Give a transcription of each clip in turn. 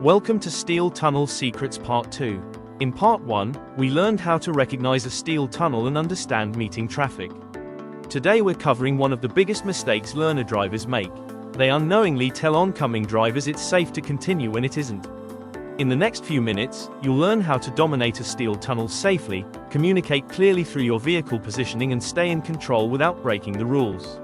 Welcome to Steel Tunnel Secrets Part 2. In Part 1, we learned how to recognize a steel tunnel and understand meeting traffic. Today we're covering one of the biggest mistakes learner drivers make. They unknowingly tell oncoming drivers it's safe to continue when it isn't. In the next few minutes, you'll learn how to dominate a steel tunnel safely, communicate clearly through your vehicle positioning and stay in control without breaking the rules.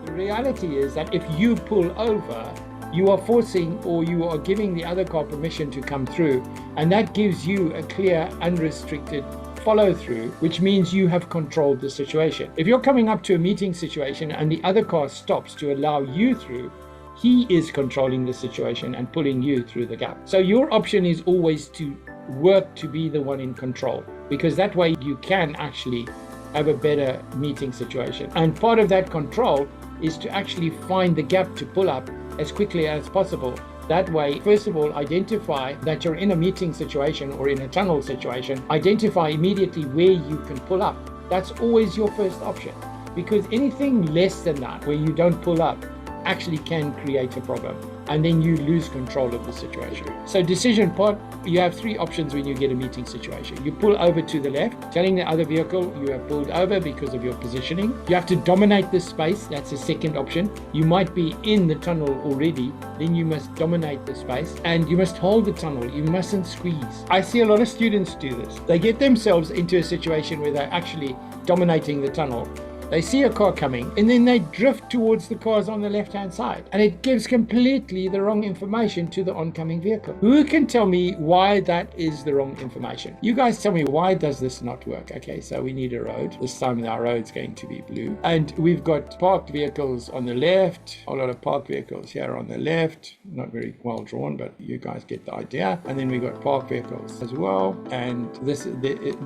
The reality is that if you pull over, you are forcing or you are giving the other car permission to come through, and that gives you a clear, unrestricted follow through, which means you have controlled the situation. If you're coming up to a meeting situation and the other car stops to allow you through, he is controlling the situation and pulling you through the gap. So your option is always to work to be the one in control, because that way you can actually have a better meeting situation. And part of that control is to actually find the gap to pull up as quickly as possible. That way, first of all, identify that you're in a meeting situation or in a tunnel situation. Identify immediately where you can pull up. That's always your first option, because anything less than that, where you don't pull up, actually can create a problem, and then you lose control of the situation. So decision part, you have three options when you get a meeting situation. You pull over to the left, telling the other vehicle you have pulled over because of your positioning. You have to dominate the space. That's the second option. You might be in the tunnel already, then you must dominate the space, and you must hold the tunnel. You mustn't squeeze. I see a lot of students do this. They get themselves into a situation where they're actually dominating the tunnel. They see a car coming and then they drift towards the cars on the left-hand side, and it gives completely the wrong information to the oncoming vehicle. Who can tell me why that is the wrong information? You guys tell me, why does this not work? Okay, so we need a road. This time our road's going to be blue, and we've got parked vehicles on the left, a lot of parked vehicles here on the left, not very well drawn, but you guys get the idea. And then we got parked vehicles as well, and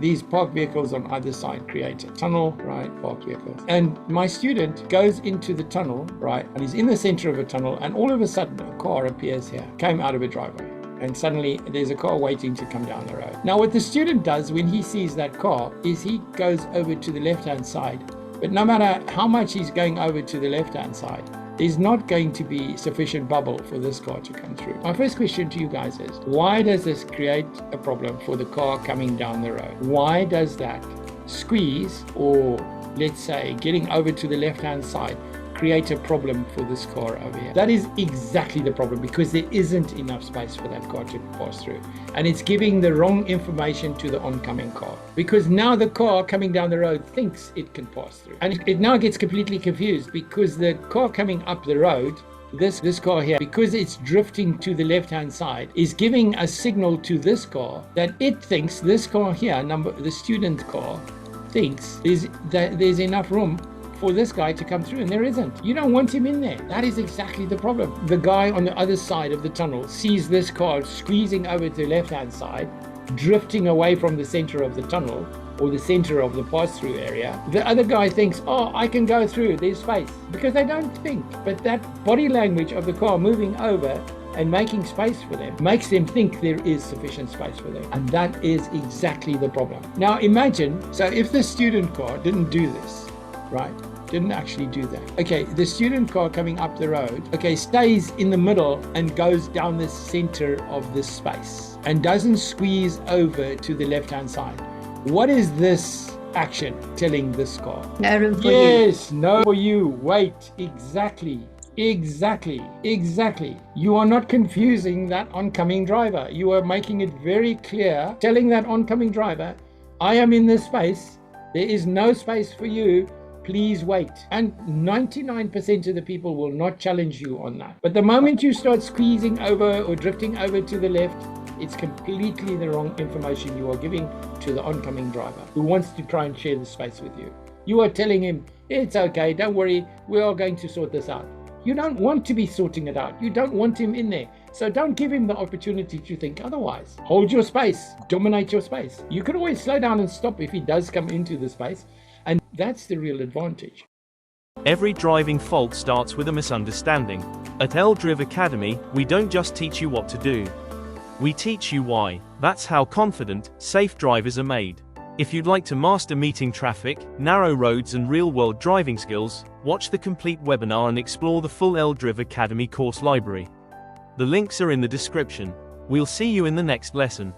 these parked vehicles on either side create a tunnel, right? Parked vehicles. And my student goes into the tunnel, right, and he's in the center of a tunnel, and all of a sudden a car appears here, came out of a driveway, and suddenly there's a car waiting to come down the road. Now what the student does when he sees that car is he goes over to the left-hand side, but no matter how much he's going over to the left-hand side, there's not going to be sufficient bubble for this car to come through. My first question to you guys is, why does this create a problem for the car coming down the road? Why does that squeeze, or let's say getting over to the left-hand side, create a problem for this car over here? That is exactly the problem, because there isn't enough space for that car to pass through, and it's giving the wrong information to the oncoming car, because now the car coming down the road thinks it can pass through, and it now gets completely confused, because the car coming up the road, this car here, because it's drifting to the left-hand side, is giving a signal to this car that it thinks this car here, the student car, thinks there's enough room for this guy to come through, and there isn't. You don't want him in there. That is exactly the problem. The guy on the other side of the tunnel sees this car squeezing over to the left-hand side, drifting away from the center of the tunnel or the center of the pass-through area. The other guy thinks, oh, I can go through, there's space, because they don't think. But that body language of the car moving over and making space for them makes them think there is sufficient space for them, and that is exactly the problem. Now imagine, so if the student car didn't do this, right, didn't actually do that, okay, the student car coming up the road, okay, stays in the middle and goes down the center of this space and doesn't squeeze over to the left-hand side, what is this action telling this car? No room for you. Yes, no for you. Wait, exactly. You are not confusing that oncoming driver. You are making it very clear, telling that oncoming driver, I am in this space, there is no space for you, please wait. And 99% of the people will not challenge you on that. But the moment you start squeezing over or drifting over to the left, it's completely the wrong information you are giving to the oncoming driver who wants to try and share the space with you. You are telling him, it's okay, don't worry, we are going to sort this out. You don't want to be sorting it out. You don't want him in there. So don't give him the opportunity to think otherwise. Hold your space. Dominate your space. You can always slow down and stop if he does come into the space. And that's the real advantage. Every driving fault starts with a misunderstanding. At LDriv Academy, we don't just teach you what to do. We teach you why. That's how confident, safe drivers are made. If you'd like to master meeting traffic, narrow roads and real-world driving skills, watch the complete webinar and explore the full LDriv Academy course library. The links are in the description. We'll see you in the next lesson.